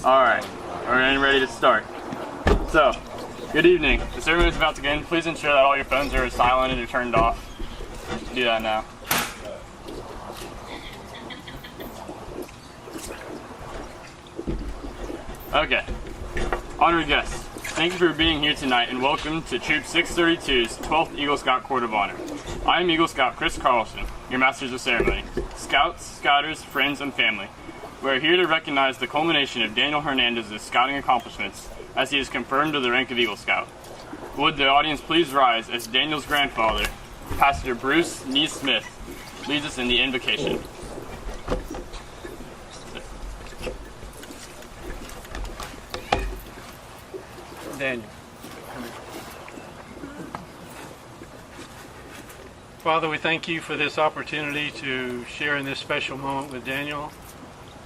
Alright, we're getting ready to start. So, good evening. The ceremony is about to begin. Please ensure that all your phones are silent and are turned off. Do that now. Okay. Honored guests, thank you for being here tonight and welcome to Troop 632's 12th Eagle Scout Court of Honor. I am Eagle Scout Chris Carlson, your Masters of Ceremony. Scouts, Scouters, friends, and family. We are here to recognize the culmination of Daniel Hernandez's scouting accomplishments as he is confirmed to the rank of Eagle Scout. Would the audience please rise as Daniel's grandfather, Pastor Bruce Nee Smith, leads us in the invocation. Daniel. Father, we thank you for this opportunity to share in this special moment with Daniel.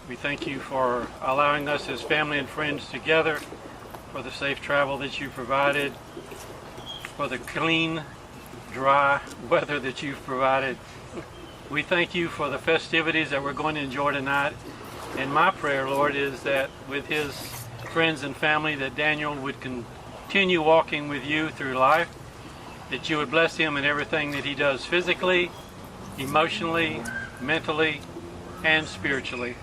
We thank you for allowing us as family and friends together, for the safe travel that you provided, for the clean, dry weather that you've provided. We thank you for the festivities that we're going to enjoy tonight. And my prayer, Lord, is that with his friends and family, that Daniel would continue walking with you through life, that you would bless him in everything that he does physically, emotionally, mentally, and spiritually,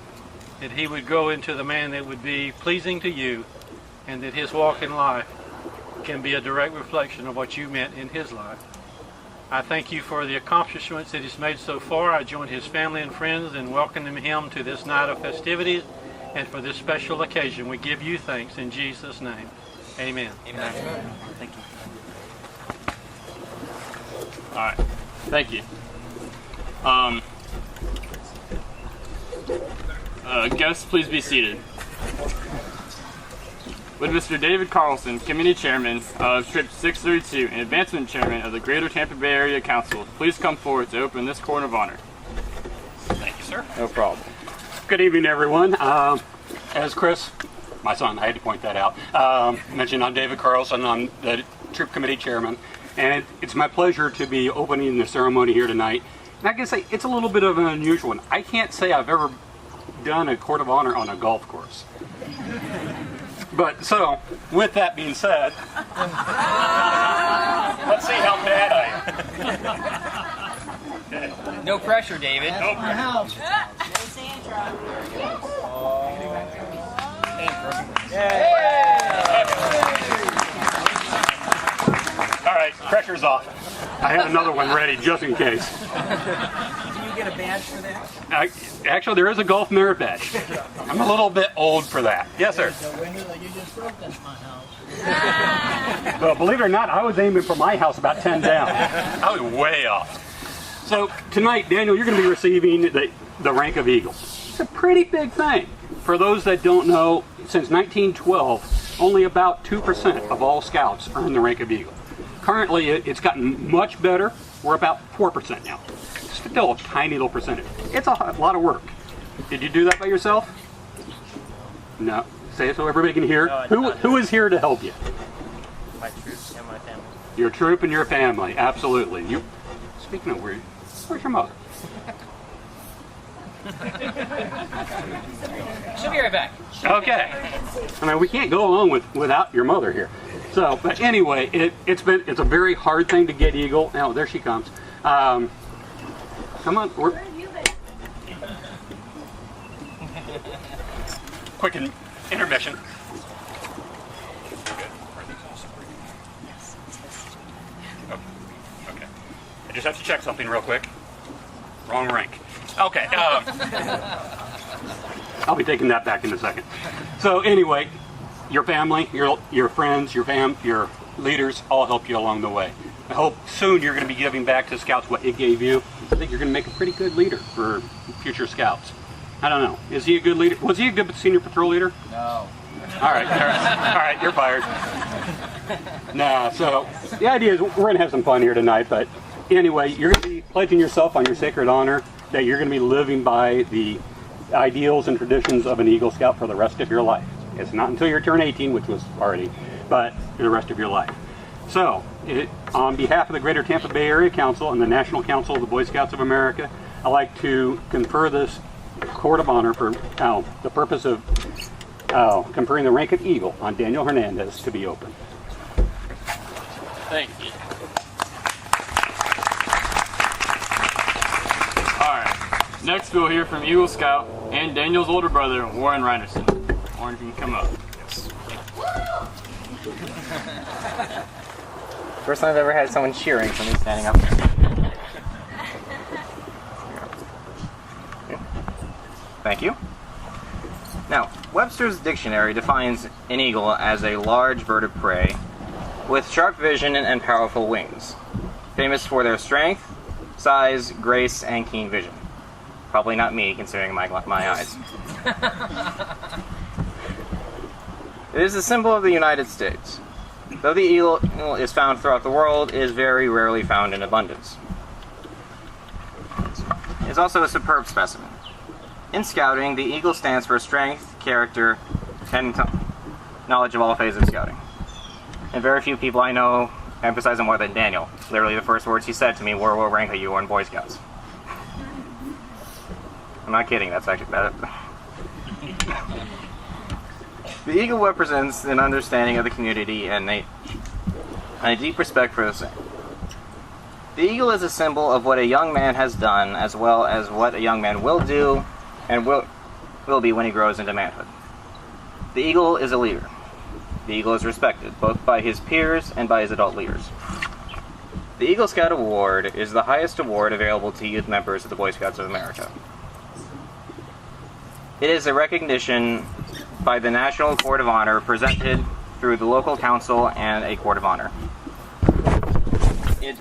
that he would grow into the man that would be pleasing to you, and that his walk in life can be a direct reflection of what you meant in his life. I thank you for the accomplishments that he's made so far. I join his family and friends in welcoming him to this night of festivities and for this special occasion. We give you thanks in Jesus' name. Amen. Amen. Thank you. All right. Thank you. Guests, please be seated. Would Mr. David Carlson, Committee Chairman of Trip 632 and Advancement Chairman of the Greater Tampa Bay Area Council, please come forward to open this Court of Honor. Thank you, sir. No problem. Good evening, everyone. As Chris, my son, I had to point that out, mentioned, I'm David Carlson. I'm the Troop Committee Chairman, and it's my pleasure to be opening the ceremony here tonight. And I can say it's a little bit of an unusual one. I can't say I've ever done a Court of Honor on a golf course. But so, with that being said, let's see how bad I am. No pressure, David. No pressure. All right, pressure's off. I had another one ready just in case. Do you get a badge for that? Actually, there is a golf merit badge. I'm a little bit old for that. Yes, sir. The window that you just broke, that's my house. Well, believe it or not, I was aiming for my house about 10 down. I was way off. So tonight, Daniel, you're going to be receiving the rank of Eagle. It's a pretty big thing. For those that don't know, since 1912, only about 2% of all scouts earn the rank of Eagle. Currently, it's gotten much better. We're about 4% now. Still a tiny little percentage. It's a lot of work. Did you do that by yourself? No. Say it so everybody can hear. No, who is here to help you? My troops and my family. Your troop and your family, absolutely. Speaking of weird, where's your mother? She'll be right back. Okay. I mean, we can't go along without your mother here. So, but anyway, it's a very hard thing to get Eagle. Now, there she comes. Come on. Quick intermission. Okay. I just have to check something real quick. Wrong rank. Okay. I'll be taking that back in a second. So anyway, your family, your friends, your leaders all help you along the way. I hope soon you're going to be giving back to Scouts what it gave you. I think you're going to make a pretty good leader for future Scouts. I don't know. Is he a good leader? Was he a good senior patrol leader? No. All right, you're fired. Nah, so the idea is we're going to have some fun here tonight, but anyway, you're going to be pledging yourself on your sacred honor that you're going to be living by the ideals and traditions of an Eagle Scout for the rest of your life. It's not until you turn 18, which was already, but for the rest of your life. So, on behalf of the Greater Tampa Bay Area Council and the National Council of the Boy Scouts of America, I'd like to confer this Court of Honor for the purpose of conferring the rank of Eagle on Daniel Hernandez to be open. Thank you. Alright, next we'll hear from Eagle Scout and Daniel's older brother, Warren Reinerson. Warren, can you come up? First time I've ever had someone cheering, somebody standing up. Thank you. Now, Webster's dictionary defines an eagle as a large bird of prey with sharp vision and powerful wings, famous for their strength, size, grace, and keen vision. Probably not me, considering my eyes. It is a symbol of the United States. Though the eagle is found throughout the world, it is very rarely found in abundance. It is also a superb specimen. In scouting, the eagle stands for strength, character, and knowledge of all phases of scouting. And very few people I know emphasize it more than Daniel. Literally the first words he said to me were, "What rank are you in Boy Scouts?" I'm not kidding, that's actually better. The eagle represents an understanding of the community and a deep respect for the same. The eagle is a symbol of what a young man has done, as well as what a young man will do and will be when he grows into manhood. The eagle is a leader. The eagle is respected, both by his peers and by his adult leaders. The Eagle Scout Award is the highest award available to youth members of the Boy Scouts of America. It is a recognition by the National Court of Honor presented through the local council and a court of honor. It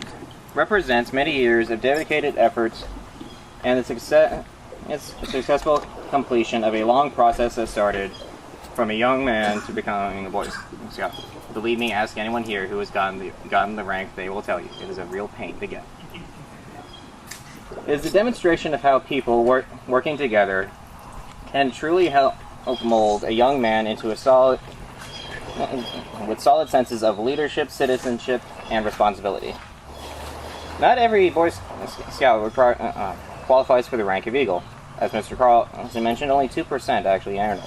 represents many years of dedicated efforts and its successful completion of a long process that started from a young man to becoming a Boy Scout. Believe me, ask anyone here who has gotten the rank, they will tell you it is a real pain to get. It is a demonstration of how people working together can truly help mold a young man into with solid senses of leadership, citizenship, and responsibility. Not every Boy Scout qualifies for the rank of Eagle. As Mr. Carlson mentioned, only 2% actually earn it.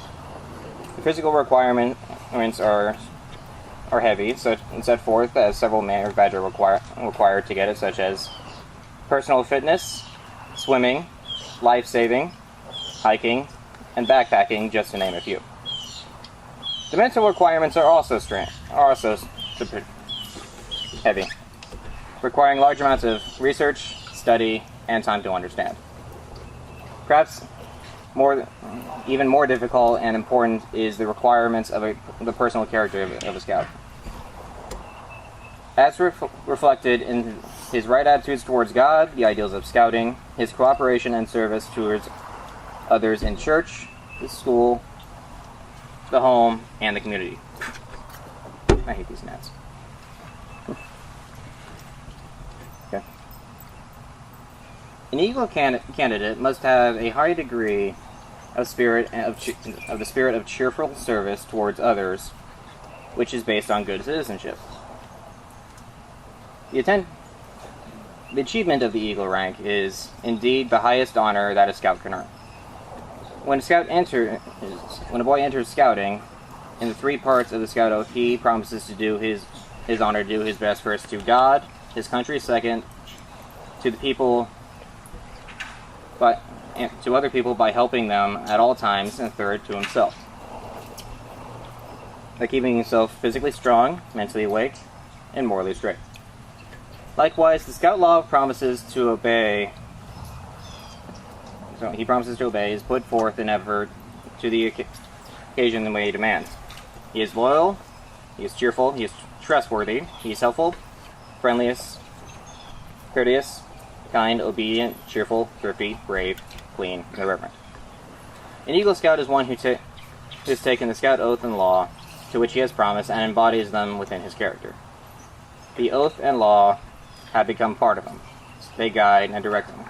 The physical requirements are heavy, so set forth as several merit badges are required to get it, such as personal fitness, swimming, life-saving, hiking, and backpacking, just to name a few. The mental requirements are also super heavy, requiring large amounts of research, study, and time to understand. Perhaps even more difficult and important is the requirements of the personal character of a scout. As reflected in his right attitudes towards God, the ideals of scouting, his cooperation and service towards others in church, the school, the home, and the community. I hate these gnats. Okay. An Eagle candidate must have a high degree of the spirit of cheerful service towards others, which is based on good citizenship. The achievement of the Eagle rank is indeed the highest honor that a scout can earn. When a boy enters scouting, in the 3 parts of the scout oath, he promises to do his best first to God, his country second, to the people, to other people by helping them at all times, and third to himself, by keeping himself physically strong, mentally awake, and morally straight. Likewise, the Scout Law promises to obey. So he promises to obey is put forth in effort to the occasion the way he demands. He is loyal, he is cheerful, he is trustworthy, he is helpful, friendliest, courteous, kind, obedient, cheerful, thrifty, brave, clean, and irreverent. An Eagle Scout is one who has taken the Scout Oath and Law to which he has promised and embodies them within his character. The Oath and Law have become part of him. They guide and direct him.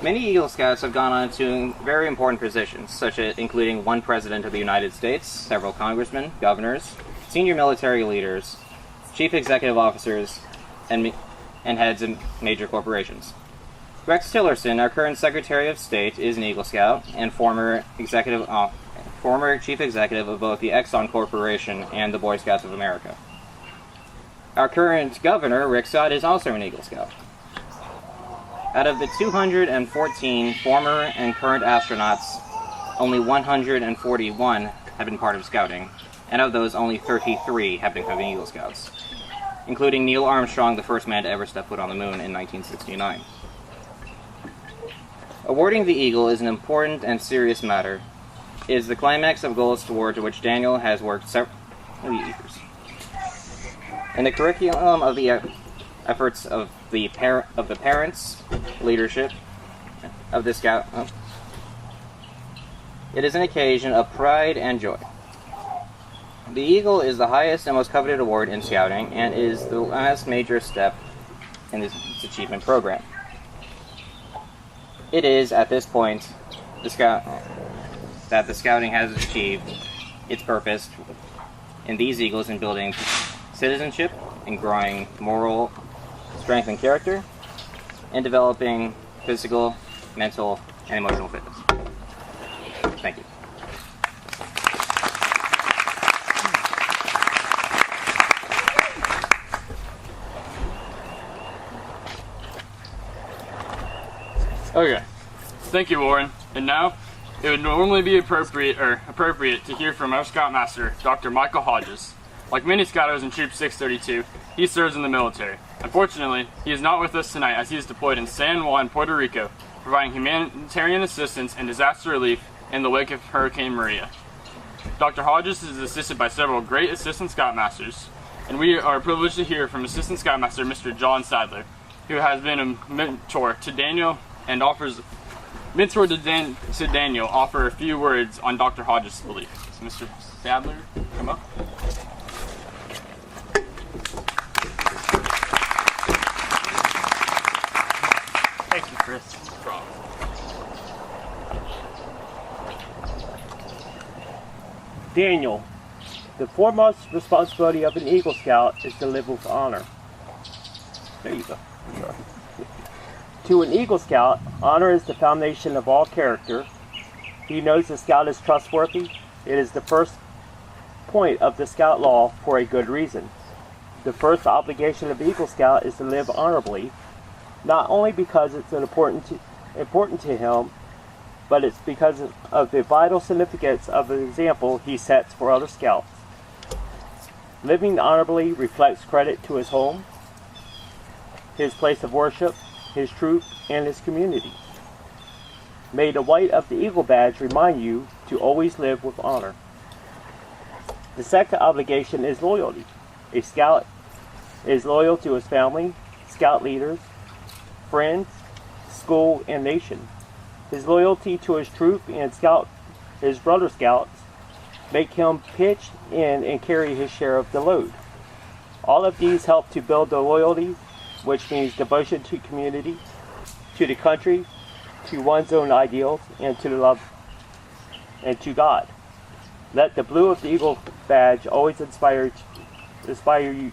Many Eagle Scouts have gone on to very important positions, such as including one President of the United States, several congressmen, governors, senior military leaders, chief executive officers, and heads of major corporations. Rex Tillerson, our current Secretary of State, is an Eagle Scout and former Chief Executive of both the Exxon Corporation and the Boy Scouts of America. Our current Governor, Rick Scott, is also an Eagle Scout. Out of the 214 former and current astronauts, only 141 have been part of Scouting, and of those, only 33 have become Eagle Scouts, including Neil Armstrong, the first man to ever step foot on the moon in 1969. Awarding the Eagle is an important and serious matter. It is the climax of goals toward which Daniel has worked several years. In the curriculum of the efforts of the parents, leadership of the Scout, it is an occasion of pride and joy. The Eagle is the highest and most coveted award in Scouting and is the last major step in this achievement program. It is, at this point, that the Scouting has achieved its purpose in these Eagles in building citizenship, in growing moral strength and character, and developing physical, mental, and emotional fitness. Thank you. Okay, thank you, Warren. And now, it would normally be appropriate to hear from our Scoutmaster, Dr. Michael Hodges. Like many Scoutos in Troop 632, he serves in the military. Unfortunately, he is not with us tonight as he is deployed in San Juan, Puerto Rico, providing humanitarian assistance and disaster relief in the wake of Hurricane Maria. Dr. Hodges is assisted by several great Assistant Scoutmasters, and we are privileged to hear from Assistant Scoutmaster Mr. John Sadler, who has been a mentor to Daniel and Daniel offer a few words on Dr. Hodges' belief. So Mr. Sadler, come up. Thank you, Chris. No problem. Daniel, the foremost responsibility of an Eagle Scout is to live with honor. There you go. Sorry. To an Eagle Scout, honor is the foundation of all character. He knows the Scout is trustworthy. It is the first point of the Scout law for a good reason. The first obligation of Eagle Scout is to live honorably, not only because it's important to him, but it's because of the vital significance of the example he sets for other Scouts. Living honorably reflects credit to his home, his place of worship, his troop, and his community. May the white of the Eagle badge remind you to always live with honor. The second obligation is loyalty. A Scout is loyal to his family, Scout leaders, friends, school, and nation. His loyalty to his troop and his brother Scouts make him pitch in and carry his share of the load. All of these help to build the loyalty, which means devotion to community, to the country, to one's own ideals, and to love, and to God. Let the blue of the Eagle badge always inspire you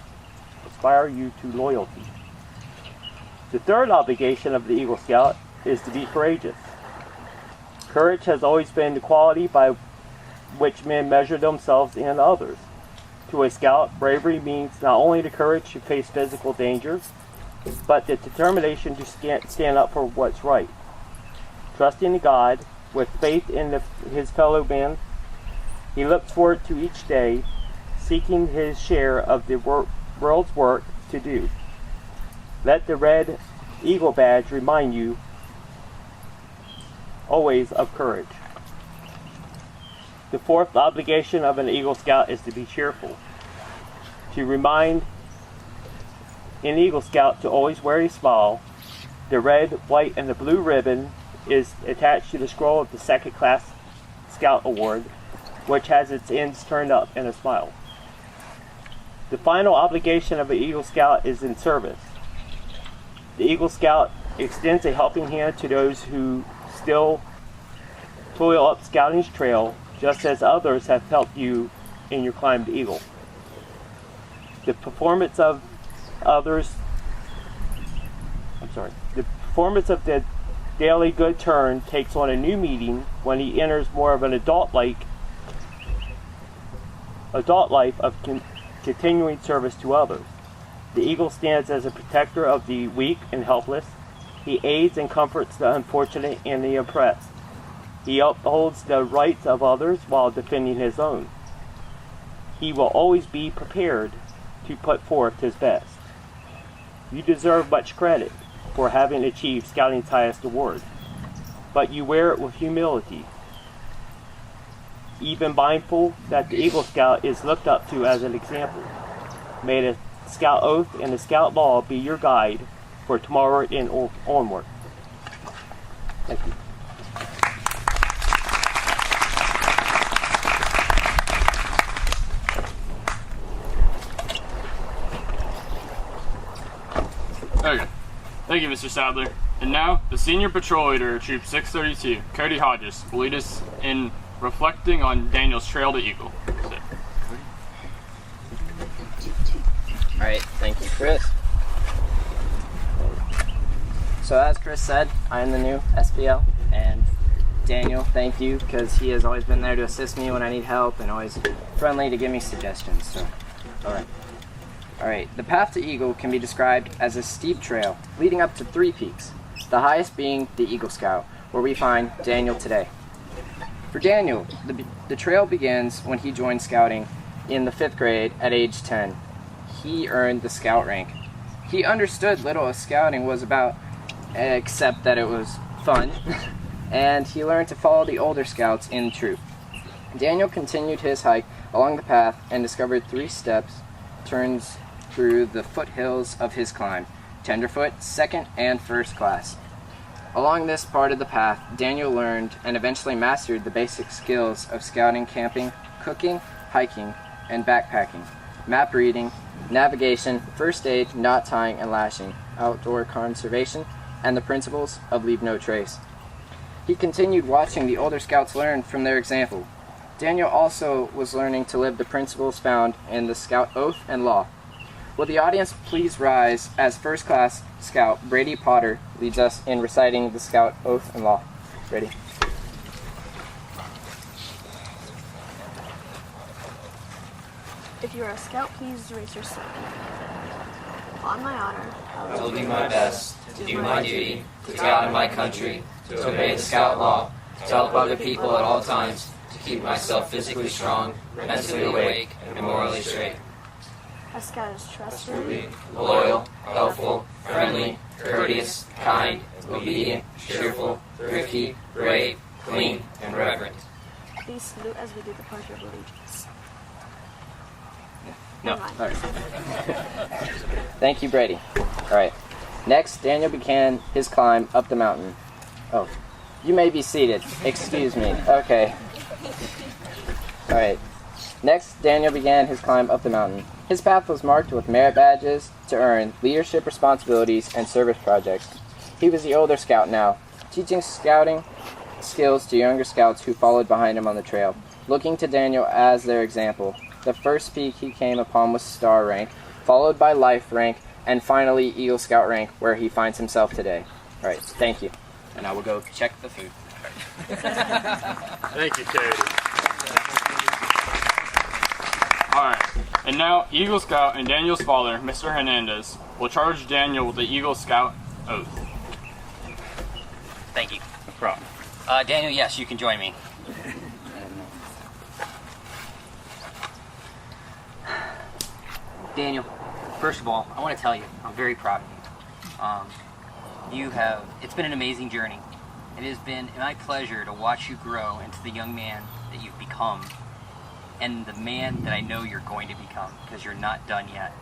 to loyalty. The third obligation of the Eagle Scout is to be courageous. Courage has always been the quality by which men measure themselves and others. To a Scout, bravery means not only the courage to face physical danger, but the determination to stand up for what's right. Trusting in God, with faith in his fellow man, he looks forward to each day, seeking his share of the world's work to do. Let the red Eagle badge remind you always of courage. The fourth obligation of an Eagle Scout is to be cheerful. To remind an Eagle Scout to always wear a smile, the red, white, and the blue ribbon is attached to the scroll of the second class Scout Award, which has its ends turned up in a smile. The final obligation of an Eagle Scout is in service. The Eagle Scout extends a helping hand to those who still toil up Scouting's trail, just as others have helped you in your climb to Eagle. The performance of performance of the daily good turn takes on a new meaning when he enters more of an adult life of continuing service to others. The eagle stands as a protector of the weak and helpless. He aids and comforts the unfortunate and the oppressed. He upholds the rights of others while defending his own. He will always be prepared to put forth his best. You deserve much credit for having achieved Scouting's highest award, but you wear it with humility, even mindful that the Eagle Scout is looked up to as an example. May the Scout Oath and the Scout Law be your guide for tomorrow and onward. Thank you. Okay. Thank you, Mr. Sadler. And now, the Senior Patrol Leader of Troop 632, Cody Hodges, will lead us in reflecting on Daniel's trail to Eagle. Alright, thank you, Chris. So as Chris said, I am the new SPL, and Daniel, thank you, because he has always been there to assist me when I need help and always friendly to give me suggestions. So, Alright, the path to Eagle can be described as a steep trail leading up to 3 peaks, the highest being the Eagle Scout, where we find Daniel today. For Daniel, the trail begins when he joined Scouting in the 5th grade at age 10. He earned the Scout rank. He understood little as Scouting was about, except that it was fun, and he learned to follow the older Scouts in troop. Daniel continued his hike along the path and discovered 3 steps, turns through the foothills of his climb, tenderfoot, 2nd, and 1st class. Along this part of the path, Daniel learned and eventually mastered the basic skills of Scouting, camping, cooking, hiking, and backpacking, map reading, navigation, first aid, knot tying and lashing, outdoor conservation, and the principles of leave no trace. He continued watching the older Scouts learn from their example. Daniel also was learning to live the principles found in the Scout Oath and Law. Will the audience please rise as 1st class Scout Brady Potter leads us in reciting the Scout Oath and Law. Ready? If you are a Scout, please raise your sign. On my honor, I will do my best to do my duty, to God and my country, to obey the Scout Law, to help other people at all times, to keep myself physically strong, mentally awake, and morally straight. a Scout is trustworthy, loyal, helpful, friendly, courteous, kind, obedient, cheerful, thrifty, brave, clean, and reverent. Please salute as we do the Pledge of Allegiance. No. Never mind. All right. Thank you, Brady. All right. Next, Daniel began his climb up the mountain. Oh, you may be seated. Excuse me. Okay. All right. Next, Daniel began his climb up the mountain. His path was marked with merit badges to earn, leadership responsibilities, and service projects. He was the older scout now, teaching scouting skills to younger scouts who followed behind him on the trail, looking to Daniel as their example. The first peak he came upon was Star Rank, followed by Life Rank, and finally Eagle Scout Rank, where he finds himself today. All right, thank you. And I will go check the food. Thank you, Cody. Alright, and now Eagle Scout and Daniel's father, Mr. Hernandez, will charge Daniel with the Eagle Scout oath. Thank you. No problem. Daniel, yes, you can join me. Daniel, first of all, I want to tell you, I'm very proud of you. It's been an amazing journey. It has been my pleasure to watch you grow into the young man that you've become and the man that I know you're going to become, because you're not done yet.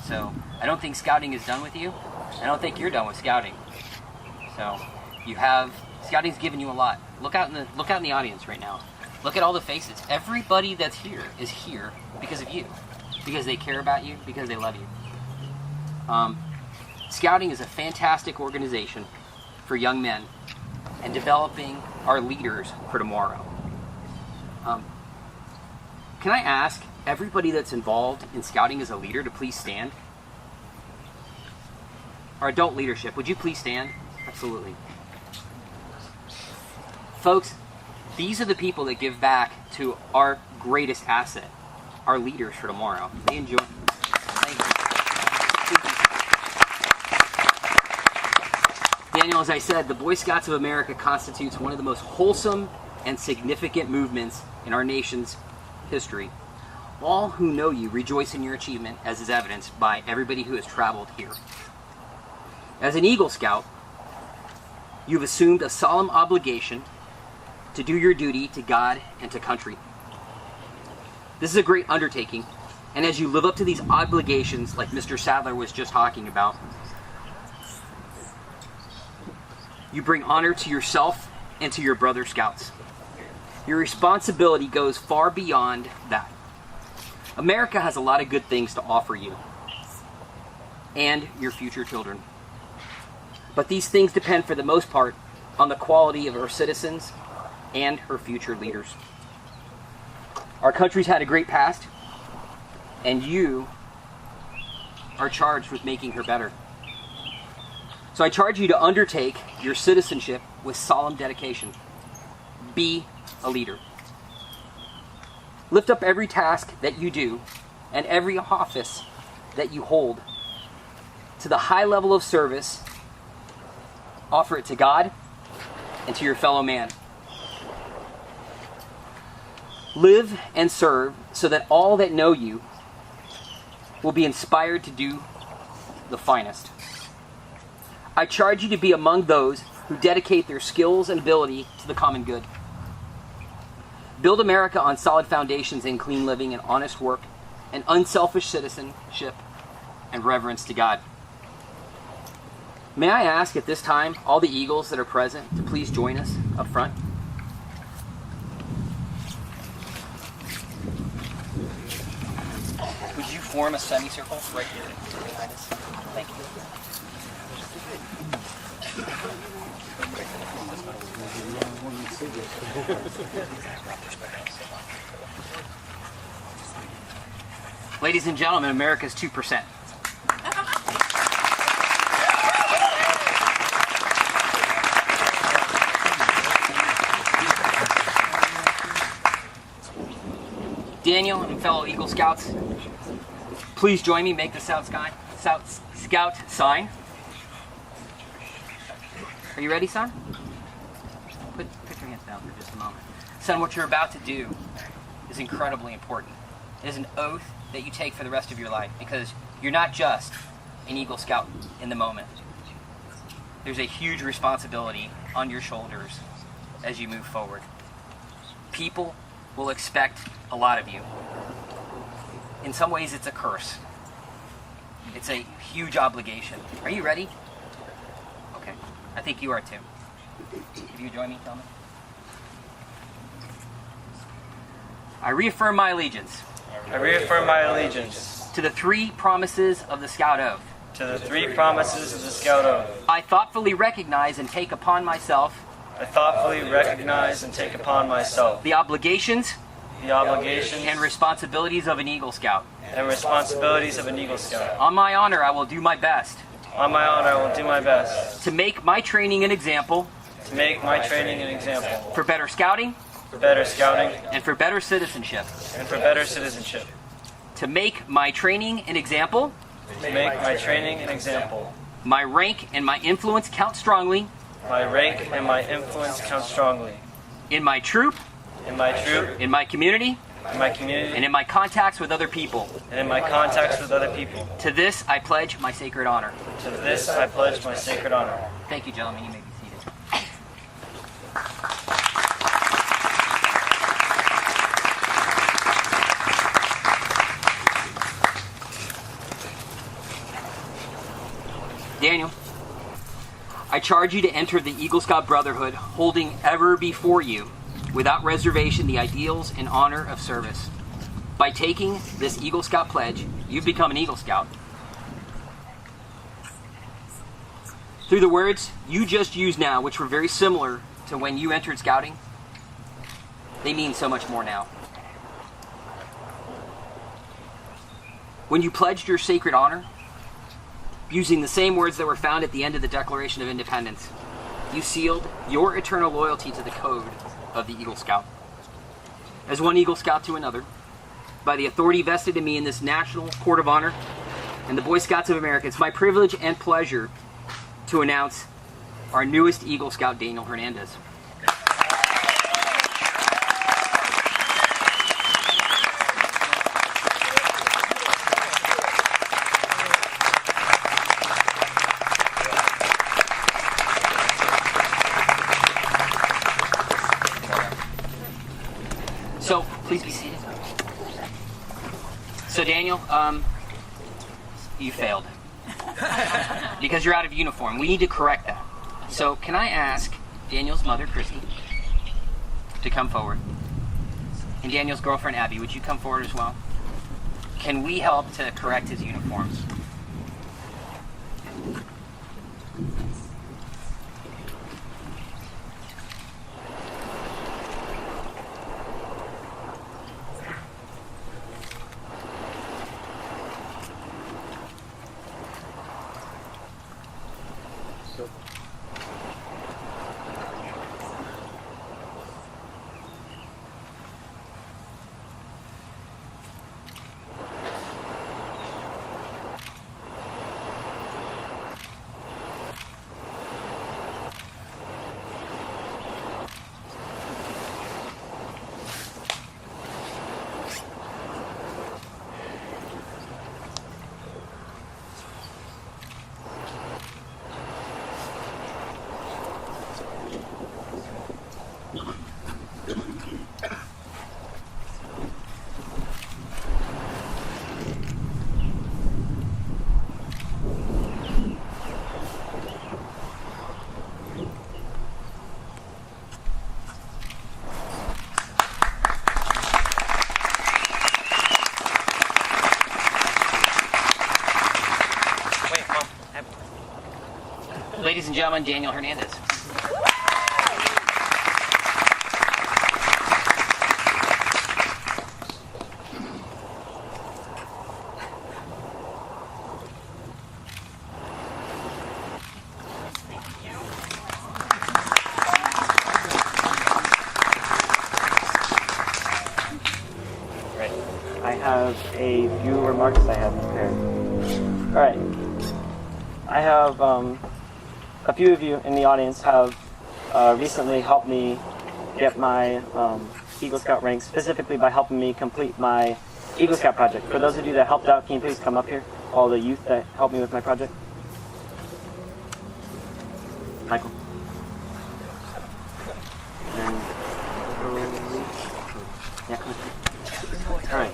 So, I don't think scouting is done with you. I don't think you're done with scouting. So, scouting's given you a lot. Look out in the audience right now. Look at all the faces. Everybody that's here is here because of you. Because they care about you, because they love you. Scouting is a fantastic organization for young men and developing our leaders for tomorrow. Can I ask everybody that's involved in scouting as a leader to please stand? Our adult leadership, would you please stand? Absolutely. Folks, these are the people that give back to our greatest asset, our leaders for tomorrow. They enjoy. Thank you. Daniel, as I said, the Boy Scouts of America constitutes one of the most wholesome and significant movements in our nation's history. All who know you rejoice in your achievement, as is evidenced by everybody who has traveled here. As an Eagle Scout, you've assumed a solemn obligation to do your duty to God and to country. This is a great undertaking, and as you live up to these obligations, like Mr. Sadler was just talking about, you bring honor to yourself and to your brother Scouts. Your responsibility goes far beyond that. America has a lot of good things to offer you and your future children. But these things depend for the most part on the quality of our citizens and her future leaders. Our country's had a great past, and you are charged with making her better. So I charge you to undertake your citizenship with solemn dedication. Be a leader. Lift up every task that you do and every office that you hold to the high level of service. Offer it to God and to your fellow man. Live and serve so that all that know you will be inspired to do the finest. I charge you to be among those who dedicate their skills and ability to the common good. Build America on solid foundations in clean living and honest work and unselfish citizenship and reverence to God. May I ask at this time all the Eagles that are present to please join us up front? Would you form a semicircle right here behind us? Thank you. Ladies and gentlemen, America's 2%. Daniel and fellow Eagle Scouts, please join me, make the Scout sign. Are you ready, son? Put your hands down for just a moment. Son, what you're about to do is incredibly important. It is an oath that you take for the rest of your life, because you're not just an Eagle Scout in the moment. There's a huge responsibility on your shoulders as you move forward. People will expect a lot of you. In some ways, it's a curse. It's a huge obligation. Are you ready? Okay. I think you are too. If you join me, tell me. I reaffirm my allegiance. I reaffirm my allegiance to the three promises of the Scout Oath. to the three promises of the Scout Oath. I thoughtfully recognize and take upon myself I thoughtfully recognize and take upon myself the obligations and responsibilities of an Eagle Scout. responsibilities of an Eagle Scout. On my honor, I will do my best On my honor, I will do my best to make my training an example to make my training an example for better scouting for better scouting and for better citizenship. and for better citizenship. To make my training an example, To make my training an example. my rank and my influence count strongly My rank and my influence count strongly. in my troop, In my troop, in my community, in my community, and in my contacts with other people. and in my contacts with other people. To this, I pledge my sacred honor. To this, I pledge my sacred honor. Thank you, gentlemen. You may be seated. Daniel, I charge you to enter the Eagle Scout Brotherhood, holding ever before you, without reservation, the ideals and honor of service. By taking this Eagle Scout pledge, you've become an Eagle Scout. Through the words you just used now, which were very similar to when you entered scouting, they mean so much more now. When you pledged your sacred honor, using the same words that were found at the end of the Declaration of Independence. You sealed your eternal loyalty to the code of the Eagle Scout. As one Eagle Scout to another, by the authority vested in me in this National Court of Honor and the Boy Scouts of America, it's my privilege and pleasure to announce our newest Eagle Scout, Daniel Hernandez. So, please be seated. So, Daniel, you failed. Because you're out of uniform. We need to correct that. So, can I ask Daniel's mother, Christy, to come forward? And Daniel's girlfriend, Abby, would you come forward as well? Can we help to correct his uniforms? Ladies and gentlemen, Daniel Hernandez. I have a few remarks I have prepared. Alright. I have, a few of you in the audience have recently helped me get my Eagle Scout rank, specifically by helping me complete my Eagle Scout project. For those of you that helped out, can you please come up here? All the youth that helped me with my project. Michael. And, yeah, come here. Alright.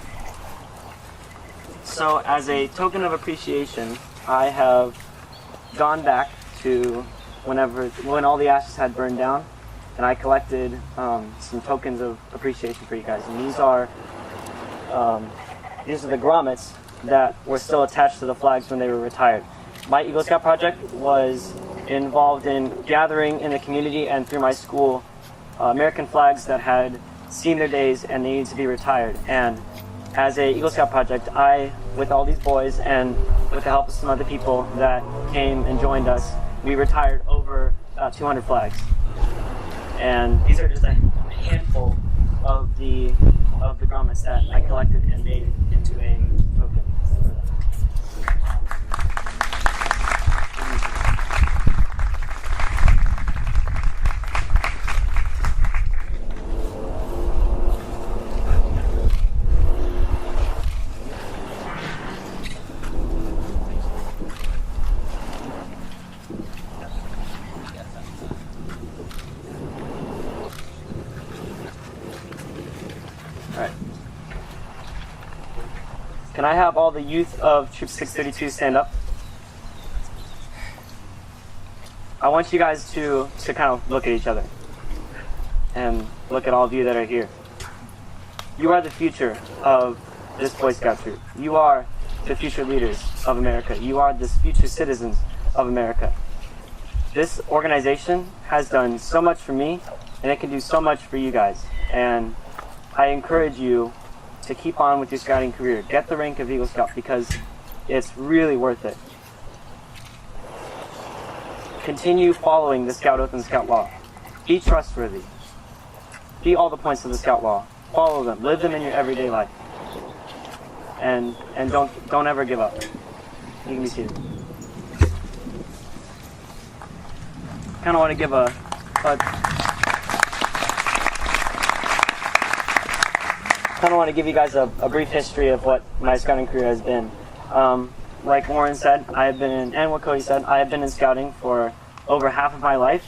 So, as a token of appreciation, I have gone back to when all the ashes had burned down, and I collected some tokens of appreciation for you guys. And these are the grommets that were still attached to the flags when they were retired. My Eagle Scout project was involved in gathering in the community and through my school American flags that had seen their days and they needed to be retired. And as a Eagle Scout project, I, with all these boys and with the help of some other people that came and joined us, we retired over 200 flags. And these are just a handful of the grommets that I collected and made into a token. Can I have all the youth of Troop 632 stand up? I want you guys to kind of look at each other and look at all of you that are here. You are the future of this Boy Scout troop. You are the future leaders of America. You are the future citizens of America. This organization has done so much for me, and it can do so much for you guys. And I encourage you to keep on with your scouting career. Get the rank of Eagle Scout because it's really worth it. continue following the Scout Oath and Scout Law. Be trustworthy. Be all the points of the Scout Law. Follow them. Live them in your everyday life. And don't ever give up. You can be seated. Kind of want to give you guys a brief history of what my scouting career has been. Like Warren said, and what Cody said, I have been in scouting for over half of my life.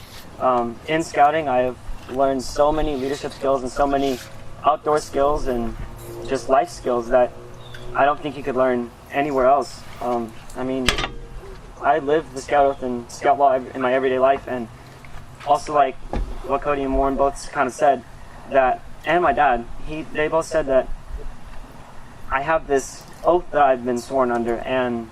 In scouting, I have learned so many leadership skills and so many outdoor skills and just life skills that I don't think you could learn anywhere else. I mean, I live the Scout Oath and Scout Law in my everyday life, and also like what Cody and Warren both kind of said, that, and my dad, they both said that I have this oath that I've been sworn under, and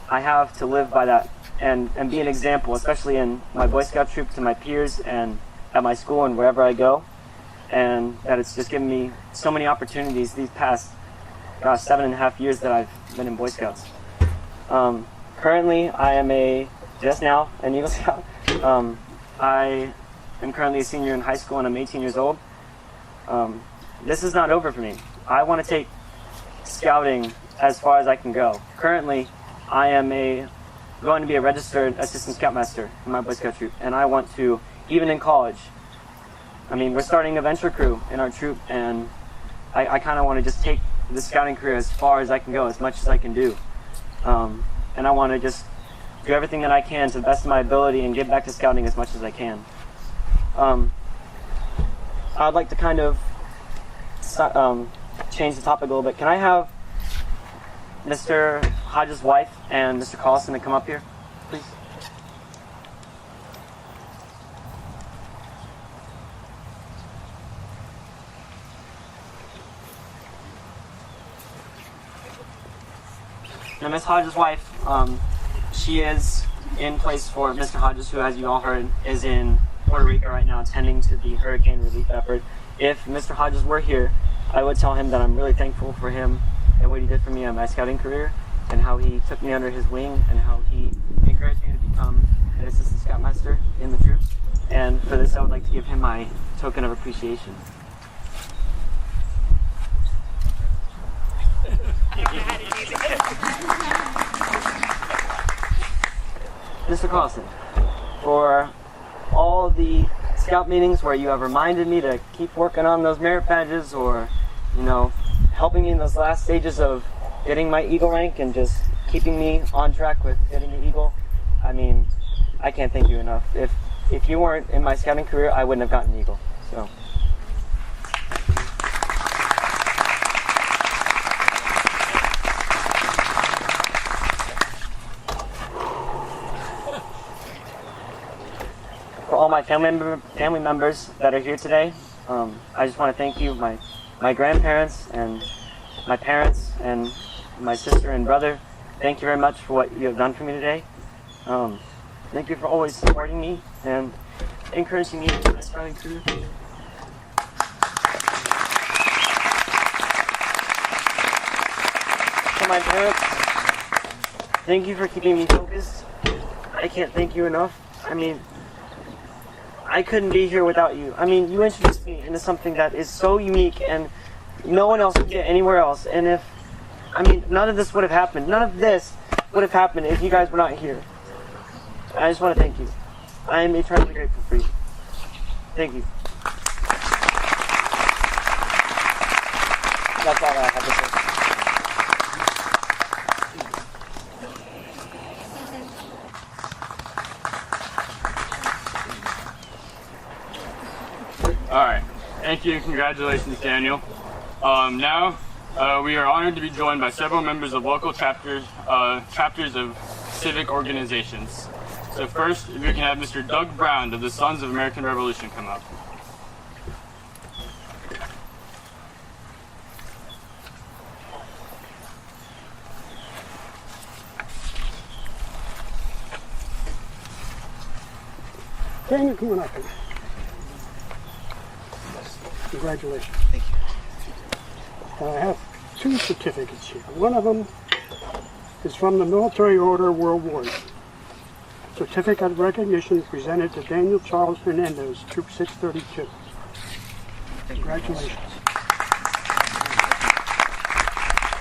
I have to live by that and be an example, especially in my Boy Scout troop, to my peers and at my school and wherever I go, and that it's just given me so many opportunities these past 7.5 years that I've been in Boy Scouts. Currently, I am just now an Eagle Scout. I am currently a senior in high school and I'm 18 years old. This is not over for me. I want to take scouting as far as I can go. Currently, I am going to be a registered assistant scoutmaster in my Boy Scout troop, and I want to, even in college, I mean, we're starting a venture crew in our troop, and I kind of want to just take the scouting career as far as I can go, as much as I can do. And I want to just do everything that I can to the best of my ability and get back to scouting as much as I can. I'd like to kind of change the topic a little bit. Can I have Mr. Hodges' wife and Mr. Carlson to come up here, please? Now, Miss Hodges' wife, she is in place for Mr. Hodges, who, as you all heard, is in Puerto Rico right now, tending to the hurricane relief effort. If Mr. Hodges were here, I would tell him that I'm really thankful for him and what he did for me in my scouting career, and how he took me under his wing, and how he encouraged me to become an assistant scoutmaster in the troops. And for this, I would like to give him my token of appreciation. Mr. Carlson, for all the scout meetings where you have reminded me to keep working on those merit badges, or, you know, helping me in those last stages of getting my Eagle rank and just keeping me on track with getting the Eagle, I mean, I can't thank you enough. If you weren't in my scouting career, I wouldn't have gotten the Eagle. So. For all my family members that are here today, I just want to thank you, my grandparents and my parents and my sister and brother. Thank you very much for what you have done for me today. Thank you for always supporting me and encouraging me in my scouting career. To my parents, thank you for keeping me focused. I can't thank you enough. I mean, I couldn't be here without you. I mean, you introduced me into something that is so unique and no one else would get anywhere else. And none of this would have happened. None of this would have happened if you guys were not here. I just want to thank you. I am eternally grateful for you. Thank you. That's all I have to say. Alright, thank you and congratulations, Daniel. Now, we are honored to be joined by several members of local chapters of civic organizations. So first, if we can have Mr. Doug Brown of the Sons of American Revolution come up. Daniel, come on up here. Congratulations. Thank you. I have 2 certificates here. One of them is from the Military Order World War. certificate of recognition presented to Daniel Charles Hernandez, Troop 632. Congratulations.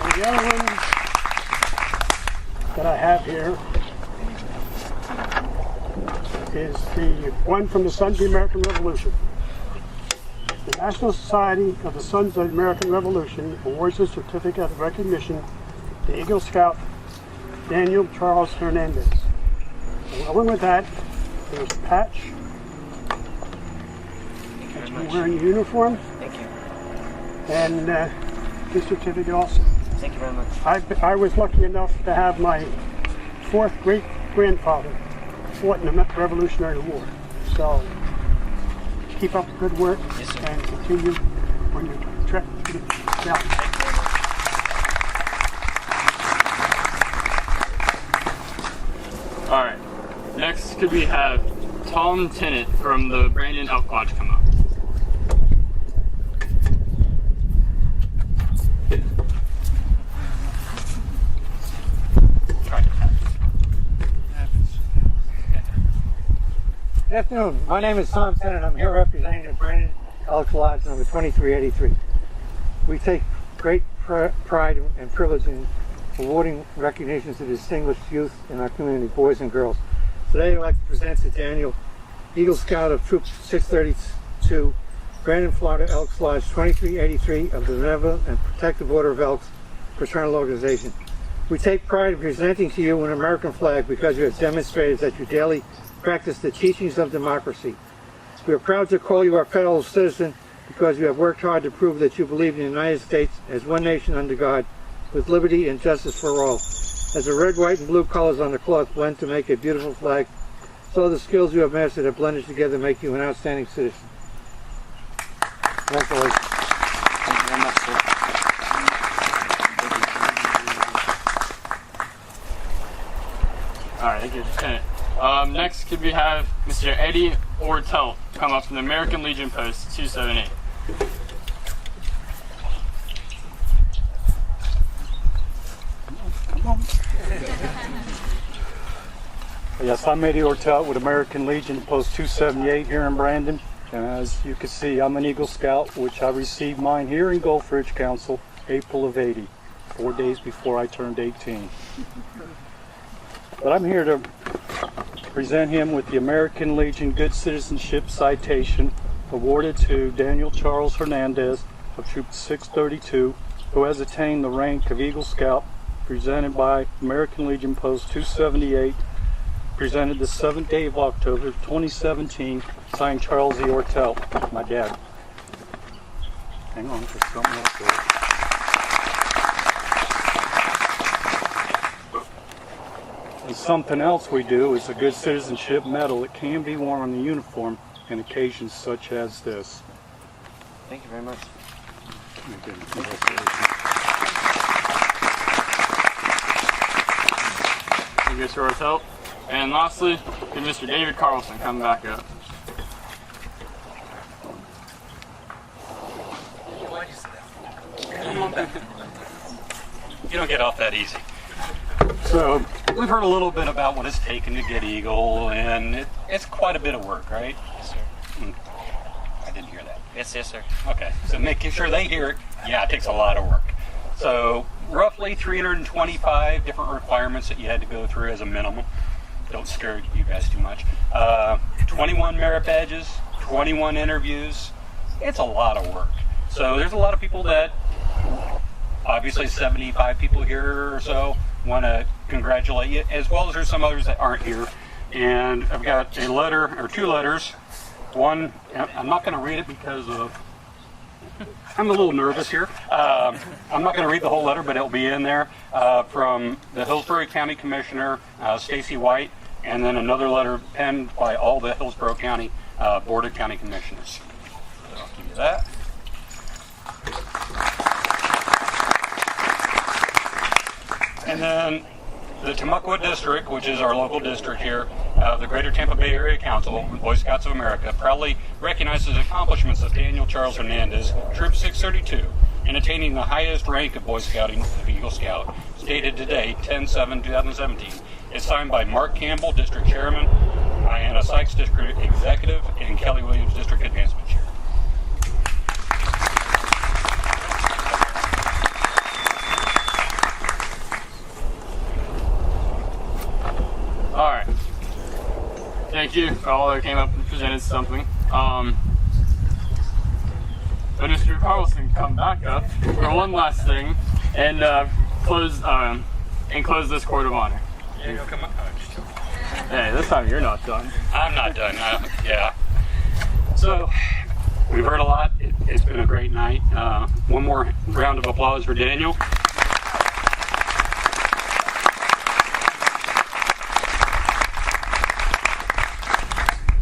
And the other one that I have here is the one from the Sons of the American Revolution. The National Society of the Sons of the American Revolution awards the certificate of recognition to Eagle Scout Daniel Charles Hernandez. Along with that, there's a patch that you're wearing your uniform. Thank you. And this certificate also. Thank you very much. I was lucky enough to have my fourth great-grandfather fought in the Revolutionary War. So keep up the good work and continue on your trek to the south. All right. Next, could we have Tom Tennant from the Brandon Elk Lodge come up? Good afternoon. My name is Tom Tennant. I'm here representing the Brandon Elk Lodge number 2383. We take great pride and privilege in awarding recognitions to distinguished youth in our community, boys and girls. Today I'd like to present to Daniel, Eagle Scout of Troop 632, Brandon, Florida Elks Lodge 2383 of the Benevolent and Protective Order of Elks Fraternal Organization. We take pride in presenting to you an American flag because you have demonstrated that you daily practice the teachings of democracy. We are proud to call you our fellow citizen because you have worked hard to prove that you believe in the United States as one nation under God, with liberty and justice for all. As the red, white, and blue colors on the cloth blend to make a beautiful flag, so the skills you have mastered have blended together to make you an outstanding citizen. Congratulations. Thank you very much, sir. All right, thank you, Lieutenant. Next, could we have Mr. Eddie Ortelt come up from the American Legion Post 278? Yes, I'm Eddie Ortelt with American Legion Post 278 here in Brandon. And as you can see, I'm an Eagle Scout, which I received mine here in Gulf Ridge Council, April of '80, 4 days before I turned 18. But I'm here to present him with the American Legion Good Citizenship Citation awarded to Daniel Charles Hernandez of Troop 632, who has attained the rank of Eagle Scout, presented by American Legion Post 278, presented the 7th day of October 2017, signed Charles E. Ortelt, my dad. Hang on for something else there. And something else we do is a Good Citizenship Medal. It can be worn on the uniform on occasions such as this. Thank you very much. Thank you, Mr. Ortelt. And lastly, could Mr. David Carlson come back up? You don't get off that easy. So, we've heard a little bit about what it's taken to get Eagle, and it's quite a bit of work, right? Yes, sir. I didn't hear that. Yes, sir. Okay, so making sure they hear it, yeah, it takes a lot of work. So, roughly 325 different requirements that you had to go through as a minimum. Don't scare you guys too much. 21 merit badges, 21 interviews. It's a lot of work. So there's a lot of people that, obviously 75 people here or so, want to congratulate you, as well as there's some others that aren't here. And I've got a letter, or two letters. One, I'm not going to read it because I'm a little nervous here. I'm not going to read the whole letter, but it'll be in there, from the Hillsborough County Commissioner, Stacy White, and then another letter penned by all the Hillsborough County Board of County Commissioners. So I'll give you that. And then the Tamaqua District, which is our local district here, the Greater Tampa Bay Area Council, Boy Scouts of America, proudly recognizes the accomplishments of Daniel Charles Hernandez, Troop 632, in attaining the highest rank of Boy Scouting of Eagle Scout, stated today, 10/7/2017, It's signed by Mark Campbell, District Chairman, Diana Sykes, District Executive, and Kelly Williams, District Advancement Chair. All right. Thank you for all that came up and presented something. But Mr. Carlson, come back up for one last thing and close this court of honor. Yeah, come on. Hey, this time you're not done. I'm not done. Yeah. So, we've heard a lot. It's been a great night. One more round of applause for Daniel.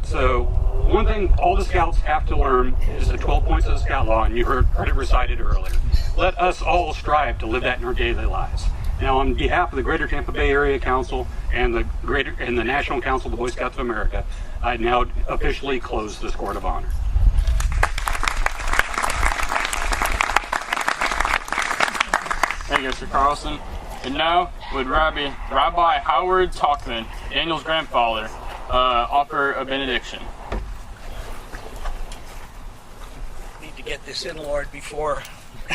So, one thing all the scouts have to learn is the 12 points of the Scout Law, and you heard it recited earlier. Let us all strive to live that in our daily lives. Now, on behalf of the Greater Tampa Bay Area Council and the National Council of the Boy Scouts of America, I now officially close this Court of Honor. Thank you, Mr. Carlson. And now, would Rabbi Howard Talkman, Daniel's grandfather, offer a benediction? Need to get this in, Lord, before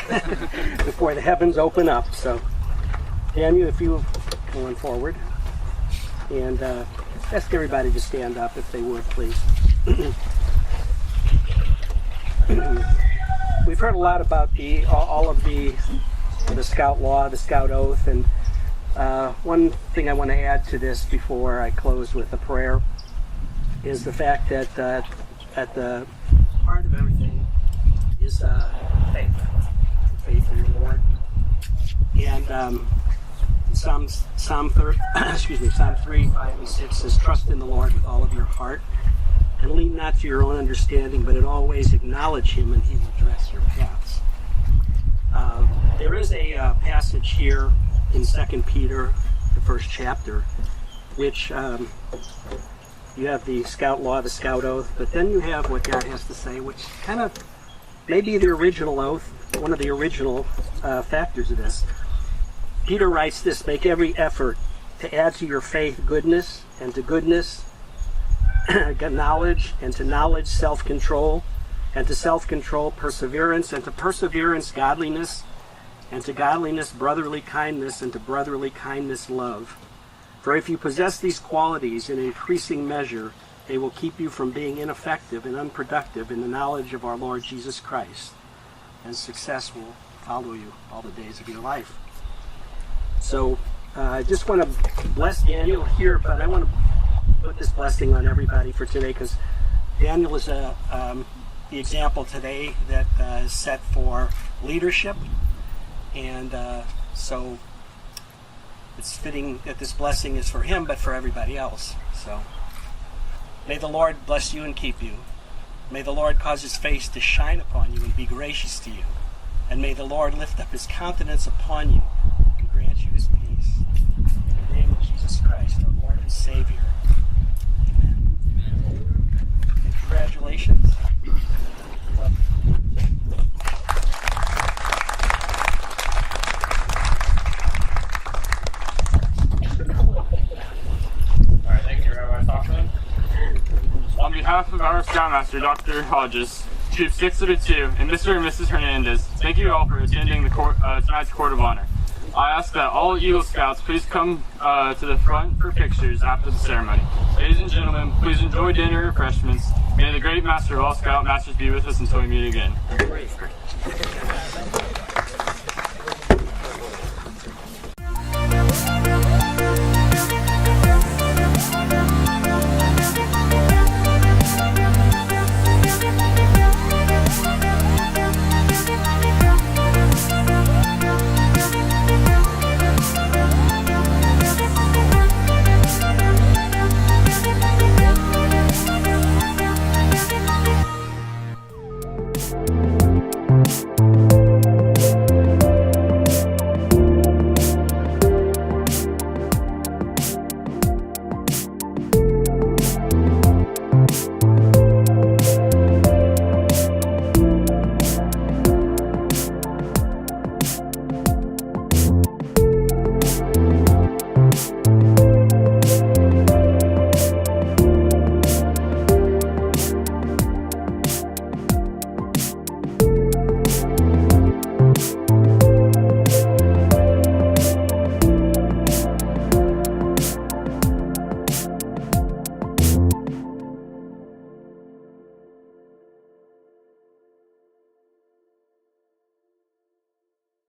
the heavens open up. So, Daniel, if you going forward, and ask everybody to stand up if they would, please. We've heard a lot about all of the Scout Law, the Scout Oath, and one thing I want to add to this before I close with a prayer is the fact that at the heart of everything is faith in the Lord. And Psalm 3, 5 and 6 says, "Trust in the Lord with all of your heart, and lean not to your own understanding, but in all ways acknowledge Him, and He will direct your paths." There is a passage here in 2 Peter, the first chapter, which you have the Scout Law, the Scout Oath, but then you have what God has to say, which kind of maybe the original oath, one of the original factors of this. Peter writes this: "Make every effort to add to your faith goodness, and to goodness knowledge, and to knowledge self-control, and to self-control perseverance, and to perseverance godliness, and to godliness brotherly kindness, and to brotherly kindness love. For if you possess these qualities in increasing measure, they will keep you from being ineffective and unproductive in the knowledge of our Lord Jesus Christ, and success will follow you all the days of your life." So I just want to bless Daniel here, but I want to put this blessing on everybody for today, because Daniel is the example today that is set for leadership, and so it's fitting that this blessing is for him, but for everybody else. So may the Lord bless you and keep you. May the Lord cause His face to shine upon you and be gracious to you. And may the Lord lift up His countenance upon you and grant you His peace. In the name of Jesus Christ, our Lord and Savior. Amen. And congratulations. On behalf of our Scoutmaster, Dr. Hodges, Troop 632, and Mr. and Mrs. Hernandez, thank you all for attending the tonight's Court of Honor. I ask that all Eagle Scouts please come to the front for pictures after the ceremony. Ladies and gentlemen, please enjoy dinner and refreshments. May the great Master of all Scoutmasters be with us until we meet again. Thank you.